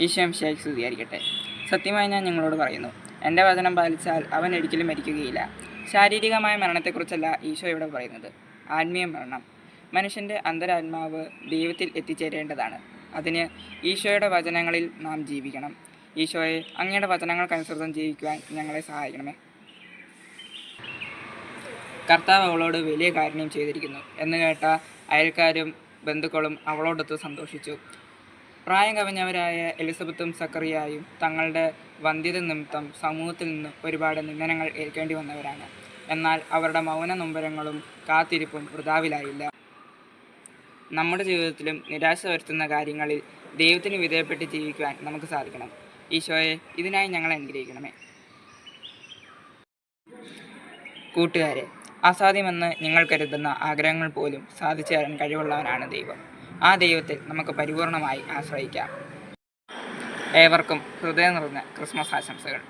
ഈശോ മിശിഹായ്ക്ക് സ്തുതിയായിരിക്കട്ടെ. സത്യമായി ഞാൻ നിങ്ങളോട് പറയുന്നു, എൻ്റെ വചനം പാലിച്ചാൽ അവൻ ഒരിക്കലും മരിക്കുകയില്ല. ശാരീരികമായ മരണത്തെക്കുറിച്ചല്ല ഈശോ ഇവിടെ പറയുന്നത്, ആത്മീയ മരണം. മനുഷ്യൻ്റെ അന്തരാത്മാവ് ദൈവത്തിൽ എത്തിച്ചേരേണ്ടതാണ്. അതിന് ഈശോയുടെ വചനങ്ങളിൽ നാം ജീവിക്കണം. ഈശോയെ, അങ്ങയുടെ വചനങ്ങൾക്കനുസൃതം ജീവിക്കുവാൻ ഞങ്ങളെ സഹായിക്കണമേ. കർത്താവ് അവളോട് വലിയ കാരുണ്യം ചെയ്തിരിക്കുന്നു എന്ന് കേട്ട അയൽക്കാരും ബന്ധുക്കളും അവളോടൊത്ത് സന്തോഷിച്ചു. പ്രായം കവിഞ്ഞവരായ എലിസബത്തും സക്കറിയായും തങ്ങളുടെ വന്ധ്യത നിമിത്തം സമൂഹത്തിൽ നിന്ന് ഒരുപാട് നിന്ദനങ്ങൾ ഏൽക്കേണ്ടി വന്നവരാണ്. എന്നാൽ അവരുടെ മൗന നൊമ്പരങ്ങളും കാത്തിരിപ്പും വൃഥാവിലായില്ല. നമ്മുടെ ജീവിതത്തിലും നിരാശ വരുത്തുന്ന കാര്യങ്ങളിൽ ദൈവത്തിന് വിധേയപ്പെട്ട് ജീവിക്കുവാൻ നമുക്ക് സാധിക്കണം. ഈശോയെ, ഇതിനായി ഞങ്ങളെ അനുഗ്രഹിക്കണമേ. കൂട്ടുകാരെ, അസാധ്യമെന്ന് നിങ്ങൾ കരുതുന്ന ആഗ്രഹങ്ങൾ പോലും സാധിച്ചു തരാൻ കഴിവുള്ളവനാണ് ദൈവം. ആ ദൈവത്തിൽ നമുക്ക് പരിപൂർണമായി ആശ്രയിക്കാം. ഏവർക്കും ഹൃദയം നിറഞ്ഞ ക്രിസ്മസ് ആശംസകൾ.